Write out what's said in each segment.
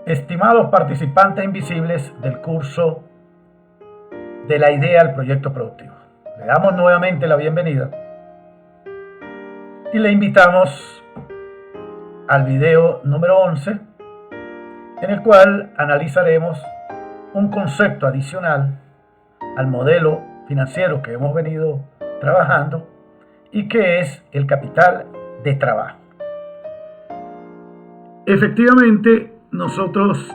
Estimados participantes invisibles del curso de la idea al proyecto productivo, le damos nuevamente la bienvenida y le invitamos al video número 11, en el cual analizaremos un concepto adicional al modelo financiero que hemos venido trabajando y que es el capital de trabajo. Efectivamente, nosotros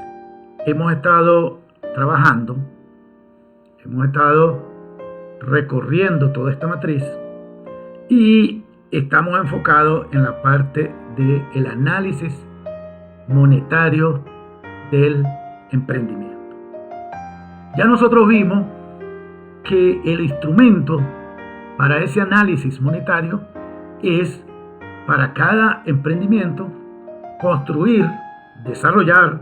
hemos estado trabajando, hemos estado recorriendo toda esta matriz y estamos enfocados en la parte del análisis monetario del emprendimiento. Ya nosotros vimos que el instrumento para ese análisis monetario es, para cada emprendimiento, construir, desarrollar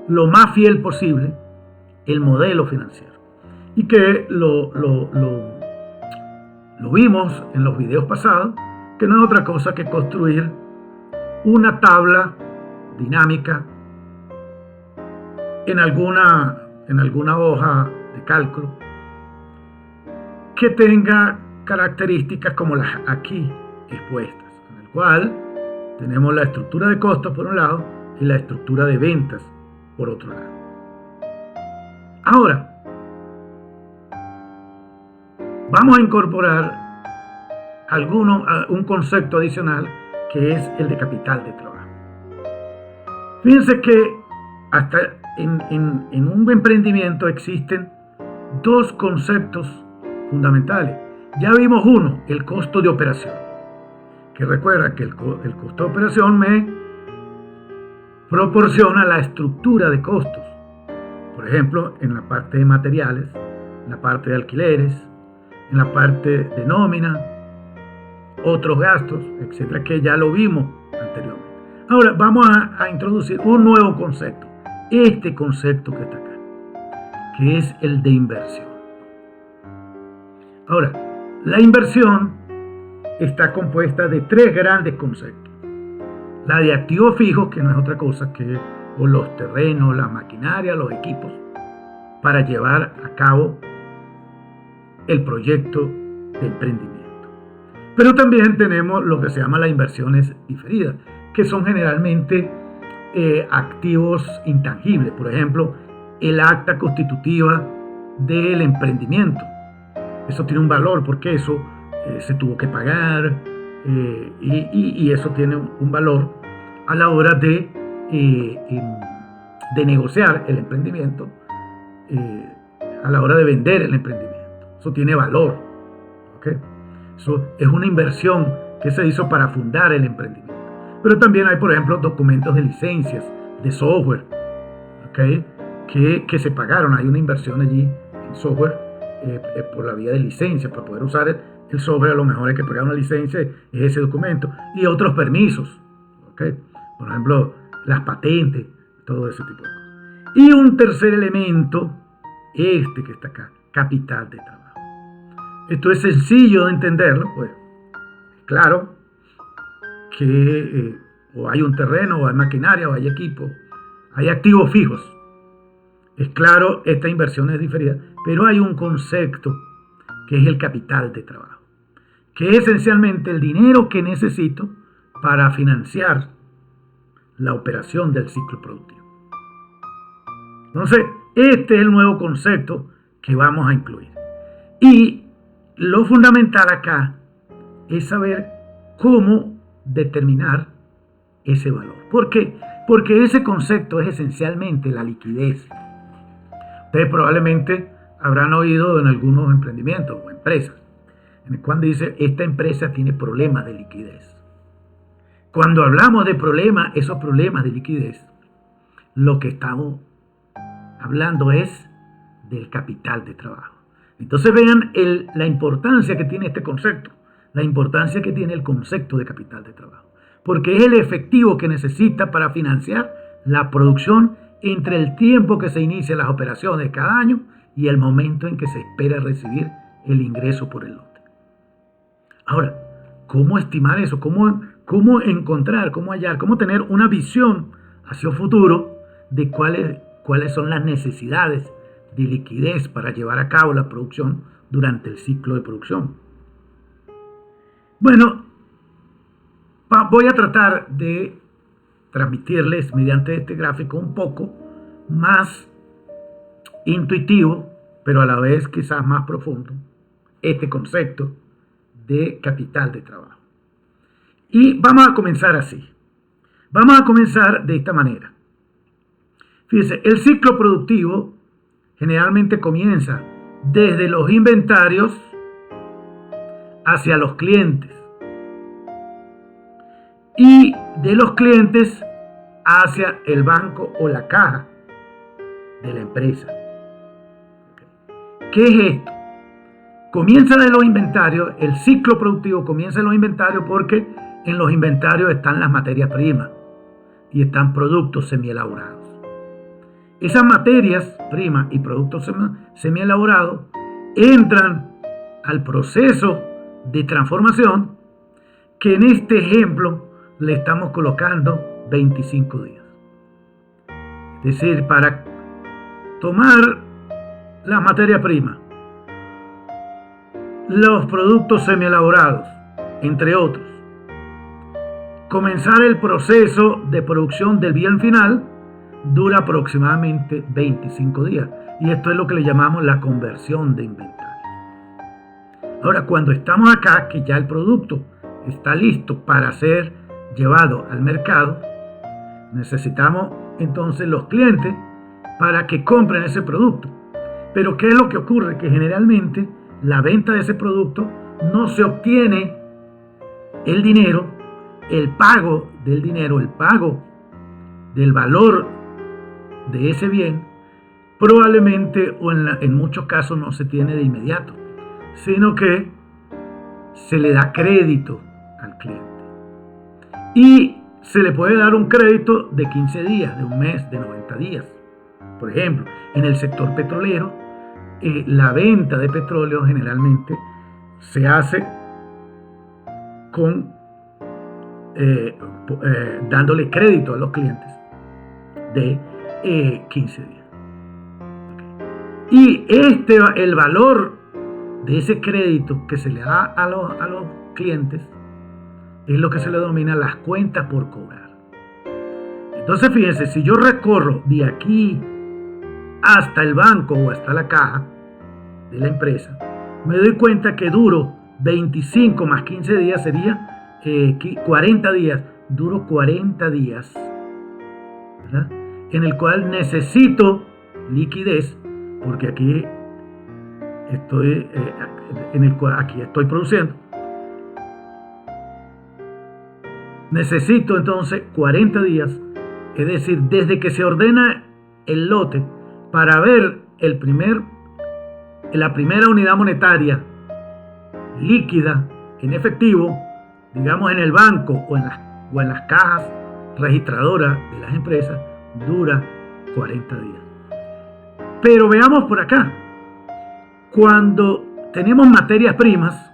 lo más fiel posible el modelo financiero, y que lo vimos en los videos pasados, que no es otra cosa que construir una tabla dinámica en alguna hoja de cálculo que tenga características como las aquí expuestas, en el cual tenemos la estructura de costos por un lado y la estructura de ventas por otro lado. Ahora, vamos a incorporar un concepto adicional, que es el de capital de trabajo. Fíjense que hasta en un emprendimiento existen dos conceptos fundamentales. Ya vimos uno, el costo de operación, que recuerda que el costo de operación me proporciona la estructura de costos. Por ejemplo, en la parte de materiales, en la parte de alquileres, en la parte de nómina, otros gastos, etcétera, que ya lo vimos anteriormente. Ahora vamos a introducir un nuevo concepto, este concepto que está acá, que es el de inversión. Ahora, la inversión está compuesta de tres grandes conceptos. La de activos fijos, que no es otra cosa que los terrenos, la maquinaria, los equipos, para llevar a cabo el proyecto de emprendimiento. Pero también tenemos lo que se llama las inversiones diferidas, que son generalmente activos intangibles. Por ejemplo, el acta constitutiva del emprendimiento. Eso tiene un valor porque eso se tuvo que pagar y eso tiene un valor a la hora de negociar el emprendimiento, a la hora de vender el emprendimiento. Eso tiene valor, ¿okay? Eso es una inversión que se hizo para fundar el emprendimiento. Pero también hay, por ejemplo, documentos de licencias, de software, ¿okay? que se pagaron. Hay una inversión allí en software por la vía de licencia. Para poder usar el software, a lo mejor hay que pagar una licencia, es ese documento, y otros permisos, ¿okay? Por ejemplo, las patentes, todo ese tipo de cosas. Y un tercer elemento, este que está acá, capital de trabajo. Esto es sencillo de entenderlo, pues claro que o hay un terreno, o hay maquinaria, o hay equipo, hay activos fijos. Es claro, esta inversión es diferida, pero hay un concepto que es el capital de trabajo, que es esencialmente el dinero que necesito para financiar la operación del ciclo productivo. Entonces, este es el nuevo concepto que vamos a incluir. Y lo fundamental acá es saber cómo determinar ese valor. ¿Por qué? Porque ese concepto es esencialmente la liquidez. Ustedes probablemente habrán oído en algunos emprendimientos o empresas, en el cual dice, esta empresa tiene problemas de liquidez. Cuando hablamos de problemas, esos problemas de liquidez, lo que estamos hablando es del capital de trabajo. Entonces vean la importancia que tiene este concepto, la importancia que tiene el concepto de capital de trabajo, porque es el efectivo que necesita para financiar la producción entre el tiempo que se inician las operaciones cada año y el momento en que se espera recibir el ingreso por el lote. Ahora, ¿cómo estimar eso? ¿Cómo encontrar, cómo hallar, cómo tener una visión hacia el futuro de cuáles son las necesidades de liquidez para llevar a cabo la producción durante el ciclo de producción. Bueno, voy a tratar de transmitirles mediante este gráfico un poco más intuitivo, pero a la vez quizás más profundo, este concepto de capital de trabajo. Y vamos a comenzar así. Vamos a comenzar de esta manera. Fíjense, el ciclo productivo generalmente comienza desde los inventarios hacia los clientes y de los clientes hacia el banco o la caja de la empresa. ¿Qué es esto? Comienza de los inventarios, el ciclo productivo comienza en los inventarios porque en los inventarios están las materias primas y están productos semielaborados. Esas materias primas y productos semielaborados entran al proceso de transformación que en este ejemplo le estamos colocando 25 días. Es decir, para tomar las materias primas, los productos semielaborados, entre otros, comenzar el proceso de producción del bien final dura aproximadamente 25 días. Y esto es lo que le llamamos la conversión de inventario. Ahora, cuando estamos acá, que ya el producto está listo para ser llevado al mercado, necesitamos entonces los clientes para que compren ese producto. Pero ¿qué es lo que ocurre? Que generalmente la venta de ese producto no se obtiene el dinero, el pago del dinero, el pago del valor de ese bien, probablemente o en muchos casos no se tiene de inmediato, sino que se le da crédito al cliente. Y se le puede dar un crédito de 15 días, de un mes, de 90 días. Por ejemplo, en el sector petrolero, la venta de petróleo generalmente se hace con dándole crédito a los clientes de 15 días. Y el valor de ese crédito que se le da a los clientes es lo que se le denomina las cuentas por cobrar. Entonces fíjense, si yo recorro de aquí hasta el banco o hasta la caja de la empresa, me doy cuenta que duro 25 más 15 días sería 40 días, duro 40 días, ¿verdad? En el cual necesito liquidez, porque aquí estoy aquí estoy produciendo. Necesito entonces 40 días, es decir, desde que se ordena el lote para ver la primera unidad monetaria líquida en efectivo, digamos en el banco o en las cajas registradoras de las empresas, dura 40 días. Pero veamos por acá, cuando tenemos materias primas,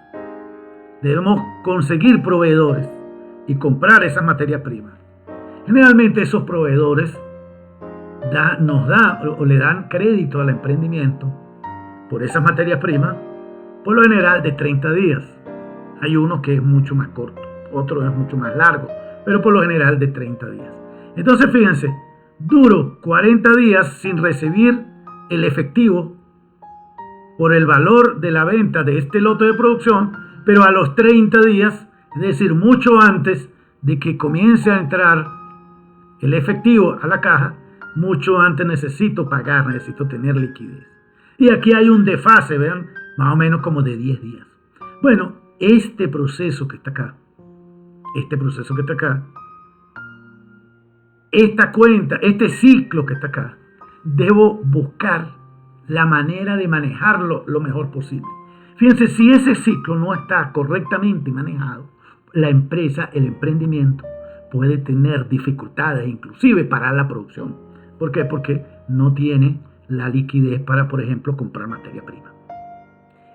debemos conseguir proveedores y comprar esas materias primas. Generalmente esos proveedores le dan crédito al emprendimiento por esas materias primas, por lo general de 30 días. Hay uno que es mucho más corto, otro es mucho más largo, pero por lo general de 30 días. Entonces fíjense, duro 40 días sin recibir el efectivo por el valor de la venta de este lote de producción, pero a los 30 días, es decir, mucho antes de que comience a entrar el efectivo a la caja, mucho antes necesito pagar, necesito tener liquidez. Y aquí hay un desfase, vean, más o menos como de 10 días. Bueno, este proceso que está acá, esta cuenta, este ciclo que está acá, debo buscar la manera de manejarlo lo mejor posible. Fíjense, si ese ciclo no está correctamente manejado, la empresa, el emprendimiento, puede tener dificultades, inclusive parar la producción. ¿Por qué? Porque no tiene la liquidez para, por ejemplo, comprar materia prima.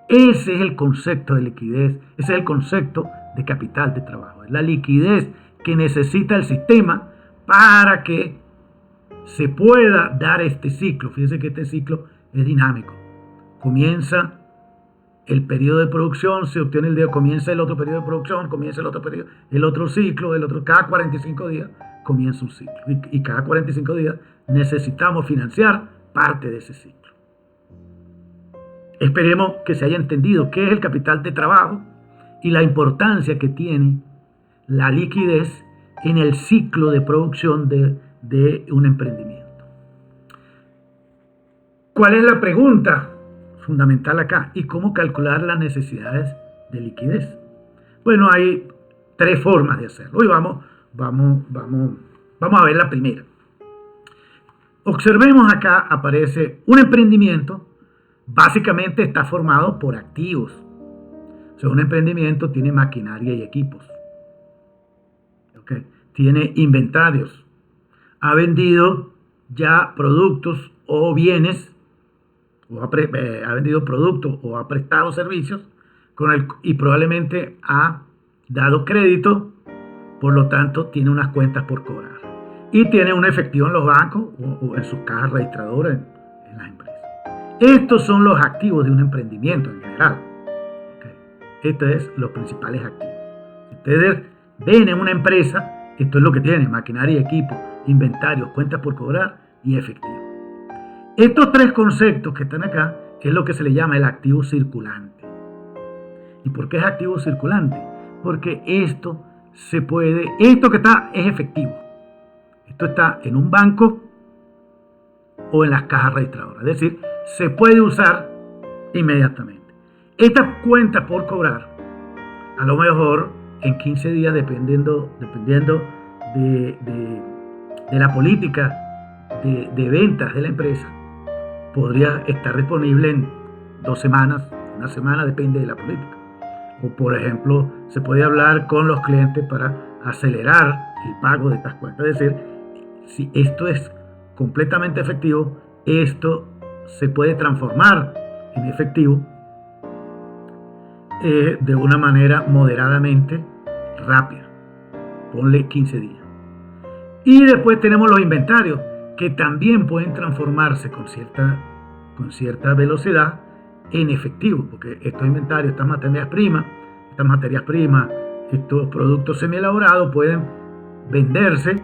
Ese es el concepto de liquidez, ese es el concepto de capital de trabajo. Es la liquidez que necesita el sistema para que se pueda dar este ciclo. Fíjense que este ciclo es dinámico. Comienza el periodo de producción, se obtiene el dinero, comienza el otro periodo de producción, comienza el otro periodo, el otro ciclo, cada 45 días comienza un ciclo. Y cada 45 días necesitamos financiar parte de ese ciclo. Esperemos que se haya entendido qué es el capital de trabajo y la importancia que tiene la liquidez en el ciclo de producción de un emprendimiento. ¿Cuál es la pregunta fundamental acá? ¿Y cómo calcular las necesidades de liquidez? Bueno, hay 3 formas de hacerlo. Hoy vamos a ver la primera. Observemos acá, aparece un emprendimiento, básicamente está formado por activos. O sea, un emprendimiento tiene maquinaria y equipos. ¿Okay? Tiene inventarios. Ha vendido ya productos o bienes, ha vendido productos o ha prestado servicios y probablemente ha dado crédito, por lo tanto tiene unas cuentas por cobrar. Y tiene un efectivo en los bancos o en sus cajas registradoras en las empresas. Estos son los activos de un emprendimiento en general. ¿Okay? Estos son los principales activos. Si ustedes ven en una empresa, esto es lo que tiene: maquinaria y equipo, inventarios, cuentas por cobrar y efectivo. Estos 3 conceptos que están acá es lo que se le llama el activo circulante. ¿Y por qué es activo circulante? Porque esto que está es efectivo. Esto está en un banco o en las cajas registradoras. Es decir, se puede usar inmediatamente. Estas cuentas por cobrar, a lo mejor en 15 días, dependiendo de la política de ventas de la empresa, podría estar disponible en 2 semanas, una semana, depende de la política. O, por ejemplo, se puede hablar con los clientes para acelerar el pago de estas cuentas. Es decir, si esto es completamente efectivo, esto se puede transformar en efectivo de una manera moderadamente rápida. Ponle 15 días. Y después tenemos los inventarios, que también pueden transformarse con cierta velocidad en efectivo, porque estos inventarios, estas materias primas, estos productos semielaborados pueden venderse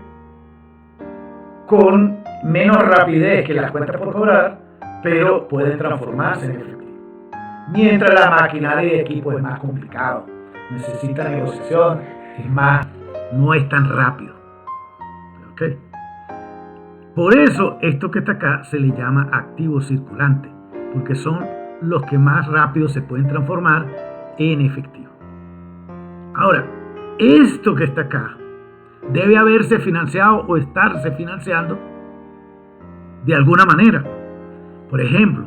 con menos rapidez que las cuentas por cobrar, pero pueden transformarse en efectivo. Mientras la maquinaria y equipo es más complicado, necesita negociación, no es tan rápido. ¿Okay? Por eso esto que está acá se le llama activo circulante, porque son los que más rápido se pueden transformar en efectivo. Ahora, esto que está acá debe haberse financiado o estarse financiando de alguna manera. Por ejemplo,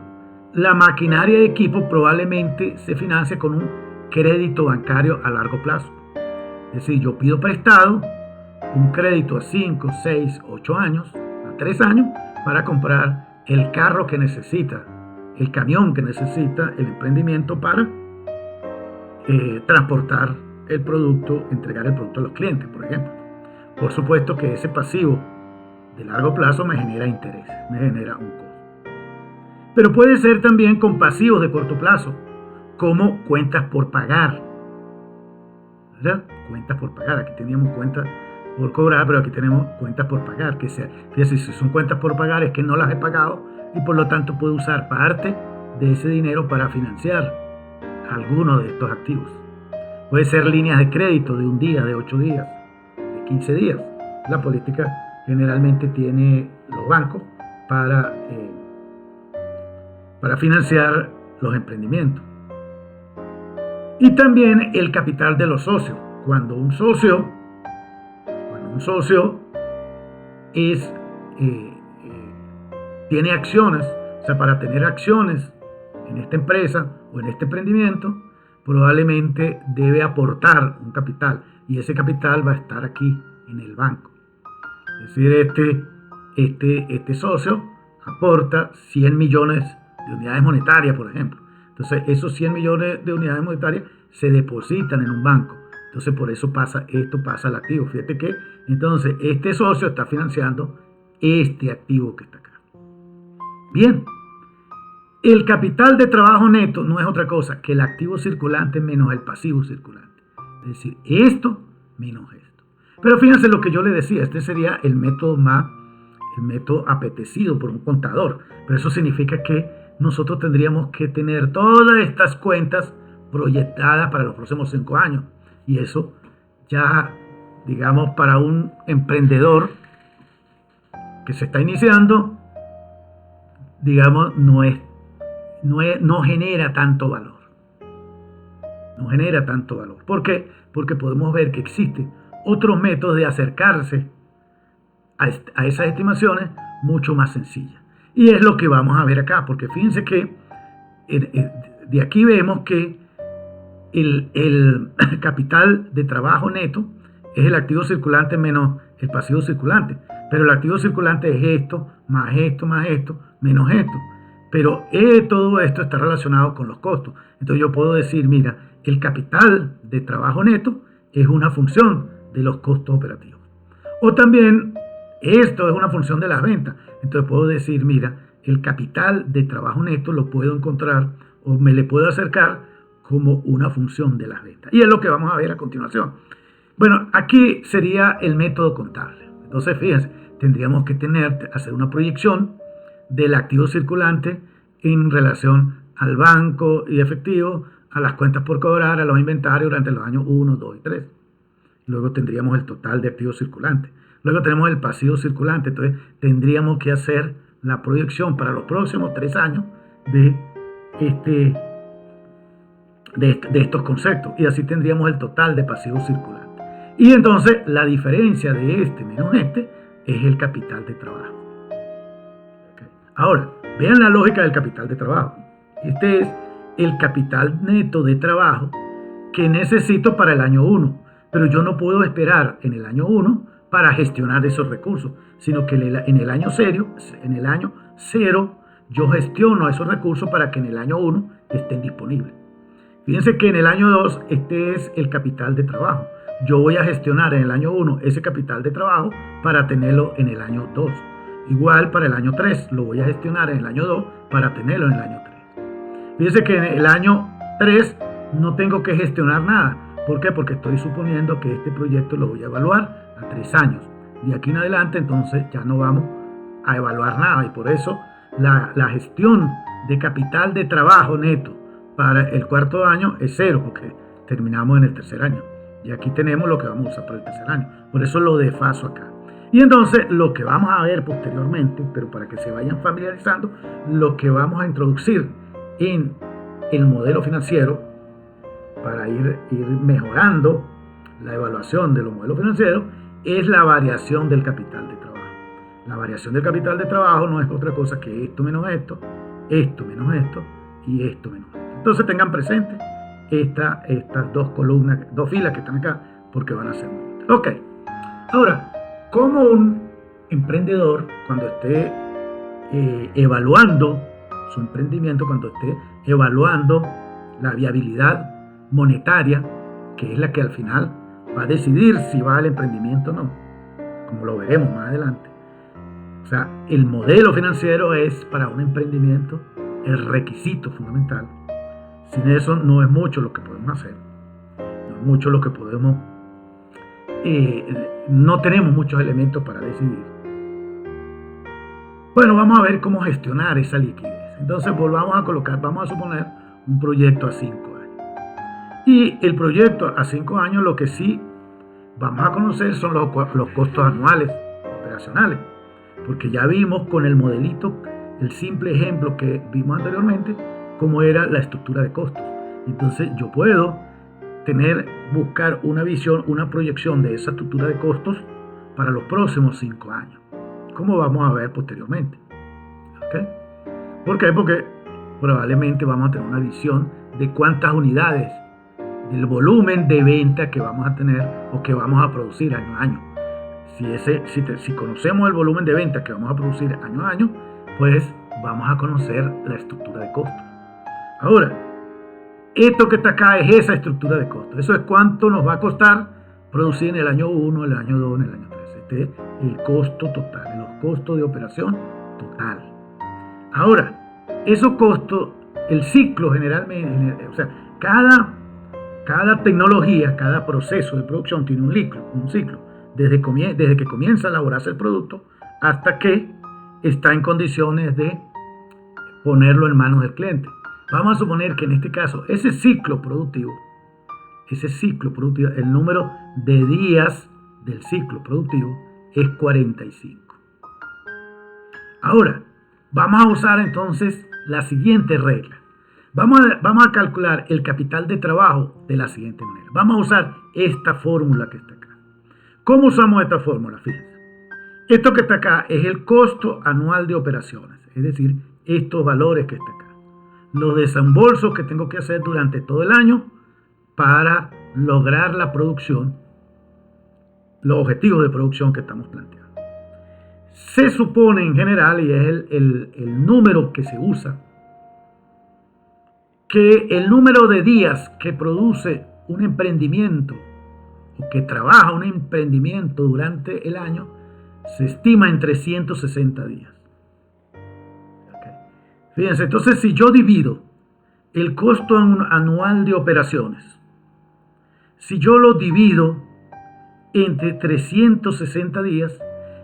la maquinaria de equipo probablemente se financie con un crédito bancario a largo plazo. Es decir, yo pido prestado un crédito a 5, 6, 8 años, a 3 años, para comprar el carro que necesita, el camión que necesita el emprendimiento para transportar el producto, entregar el producto a los clientes, por ejemplo. Por supuesto que ese pasivo de largo plazo me genera interés, me genera un costo. Pero puede ser también con pasivos de corto plazo, como cuentas por pagar. ¿Verdad? Cuentas por pagar. Aquí teníamos cuentas por cobrar, pero aquí tenemos cuentas por pagar. Fíjense, si son cuentas por pagar es que no las he pagado y por lo tanto puedo usar parte de ese dinero para financiar alguno de estos activos. Puede ser líneas de crédito de 1 día, de 8 días, de 15 días. La política generalmente tiene los bancos para financiar los emprendimientos. Y también el capital de los socios. Cuando un socio tiene acciones, o sea, para tener acciones en esta empresa o en este emprendimiento, probablemente debe aportar un capital y ese capital va a estar aquí en el banco. Es decir, este socio aporta 100 millones de unidades monetarias, por ejemplo. Entonces, esos 100 millones de unidades monetarias se depositan en un banco. Entonces, por eso esto pasa al activo. Fíjate que entonces este socio está financiando este activo que está acá. Bien, el capital de trabajo neto no es otra cosa que el activo circulante menos el pasivo circulante. Es decir, esto menos esto. Pero fíjense lo que yo le decía, este sería el método apetecido por un contador. Pero eso significa que nosotros tendríamos que tener todas estas cuentas proyectadas para los próximos 5 años. Y eso ya, digamos, para un emprendedor que se está iniciando, digamos, no genera tanto valor. No genera tanto valor. ¿Por qué? Porque podemos ver que existen otros métodos de acercarse a esas estimaciones mucho más sencillas. Y es lo que vamos a ver acá, porque fíjense que de aquí vemos que el capital de trabajo neto es el activo circulante menos el pasivo circulante. Pero el activo circulante es esto, más esto, más esto, menos esto. Pero todo esto está relacionado con los costos. Entonces yo puedo decir, mira, el capital de trabajo neto es una función de los costos operativos. O también esto es una función de las ventas. Entonces puedo decir, mira, el capital de trabajo neto lo puedo encontrar o me le puedo acercar como una función de las ventas. Y es lo que vamos a ver a continuación. Bueno, aquí sería el método contable. Entonces, fíjense, tendríamos que hacer una proyección del activo circulante en relación al banco y efectivo, a las cuentas por cobrar, a los inventarios durante los años 1, 2 y 3. Luego tendríamos el total de activos circulantes. Luego tenemos el pasivo circulante. Entonces, tendríamos que hacer la proyección para los próximos 3 años de estos conceptos. Y así tendríamos el total de pasivo circulante. Y entonces la diferencia de este menos este es el capital de trabajo. Okay. Ahora, vean la lógica del capital de trabajo. Este es el capital neto de trabajo que necesito para el año 1. Pero yo no puedo esperar en el año 1 para gestionar esos recursos, sino que en el año 0 yo gestiono esos recursos para que en el año 1 estén disponibles. Fíjense que en el año 2 este es el capital de trabajo. Yo voy a gestionar en el año 1 ese capital de trabajo para tenerlo en el año 2. Igual para el año 3 lo voy a gestionar en el año 2 para tenerlo en el año 3. Fíjense que en el año 3 no tengo que gestionar nada. ¿Por qué? Porque estoy suponiendo que este proyecto lo voy a evaluar a 3 años. De aquí en adelante entonces ya no vamos a evaluar nada y por eso la gestión de capital de trabajo neto para el 4.º año es 0 porque terminamos en el 3.er año. Y aquí tenemos lo que vamos a usar para el 3.er año. Por eso lo desfaso acá. Y entonces lo que vamos a ver posteriormente, pero para que se vayan familiarizando, lo que vamos a introducir en el modelo financiero para ir mejorando la evaluación de los modelos financieros es la variación del capital de trabajo. La variación del capital de trabajo no es otra cosa que esto menos esto menos esto y esto menos esto. Entonces tengan presente estas dos columnas, 2 filas que están acá, porque van a ser muy útiles. Ok, ahora, como un emprendedor, cuando esté evaluando su emprendimiento, cuando esté evaluando la viabilidad monetaria, que es la que al final va a decidir si va al emprendimiento o no, como lo veremos más adelante. O sea, el modelo financiero es para un emprendimiento el requisito fundamental. Sin eso no es mucho lo que podemos hacer. No es mucho lo que podemos... no tenemos muchos elementos para decidir. Bueno, vamos a ver cómo gestionar esa liquidez. Entonces volvamos a colocar, vamos a suponer un proyecto a 5 años. Y el proyecto a 5 años lo que sí vamos a conocer son los costos anuales operacionales. Porque ya vimos con el modelito, el simple ejemplo que vimos anteriormente, cómo era la estructura de costos. Entonces yo puedo buscar una visión, una proyección de esa estructura de costos para los próximos 5 años, como vamos a ver posteriormente. ¿Okay? ¿Por qué? Porque probablemente vamos a tener una visión de cuántas unidades del volumen de venta que vamos a tener o que vamos a producir año a año. Si conocemos el volumen de venta que vamos a producir año a año, pues vamos a conocer la estructura de costos. Ahora, esto que está acá es esa estructura de costos. Eso es cuánto nos va a costar producir en el año 1, en el año 2, en el año 3. Este es el costo total, los costo de operación total. Ahora, esos costos, el ciclo generalmente, o sea, cada tecnología, cada proceso de producción tiene un ciclo desde que comienza a elaborarse el producto hasta que está en condiciones de ponerlo en manos del cliente. Vamos a suponer que en este caso, ese ciclo productivo, el número de días del ciclo productivo es 45. Ahora, vamos a usar entonces la siguiente regla. Vamos a calcular el capital de trabajo de la siguiente manera. Vamos a usar esta fórmula que está acá. ¿Cómo usamos esta fórmula? Fíjense. Esto que está acá es el costo anual de operaciones, es decir, estos valores que está acá. Los desembolsos que tengo que hacer durante todo el año para lograr la producción, los objetivos de producción que estamos planteando. Se supone en general, y es el número que se usa, que el número de días que produce un emprendimiento o que trabaja un emprendimiento durante el año se estima en 360 días. Okay. Fíjense, entonces si yo divido el costo anual de operaciones, si yo lo divido entre 360 días,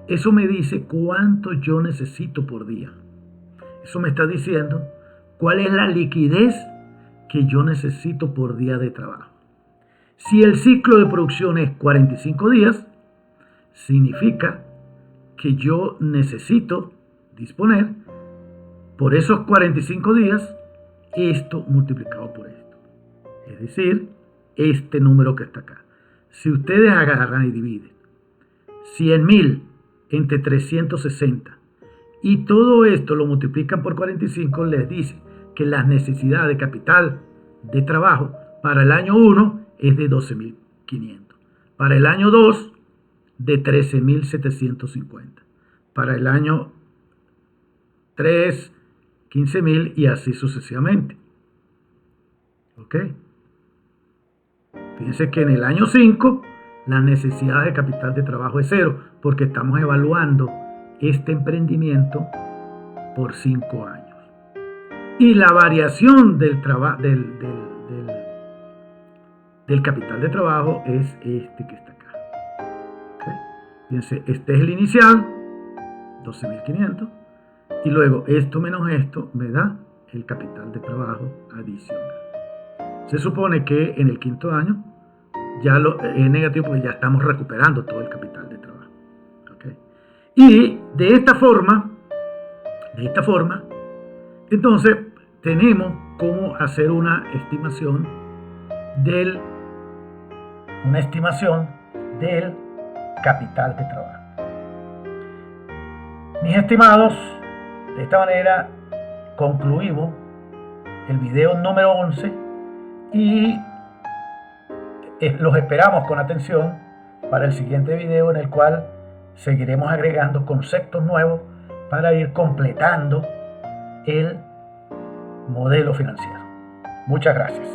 eso me dice cuánto yo necesito por día. Eso me está diciendo cuál es la liquidez que yo necesito por día de trabajo. Si el ciclo de producción es 45 días, significa que yo necesito disponer por esos 45 días esto multiplicado por esto. Es decir, este número que está acá. Si ustedes agarran y dividen 100.000 entre 360 y todo esto lo multiplican por 45, les dice que la necesidad de capital de trabajo para el año 1 es de 12.500. Para el año 2, de 13.750. Para el año 3, 15.000 y así sucesivamente. ¿Ok? Fíjense que en el año 5 la necesidad de capital de trabajo es 0 porque estamos evaluando este emprendimiento por 5 años. Y la variación del capital de trabajo es este que está acá. ¿Okay? Fíjense, este es el inicial, 12.500, y luego esto menos esto me da el capital de trabajo adicional. Se supone que en el quinto año ya es negativo porque ya estamos recuperando todo el capital de trabajo. ¿Okay? Y de esta forma, entonces tenemos cómo hacer una estimación del capital de trabajo. Mis estimados, de esta manera concluimos el video número 11 y los esperamos con atención para el siguiente video, en el cual seguiremos agregando conceptos nuevos para ir completando el modelo financiero. Muchas gracias.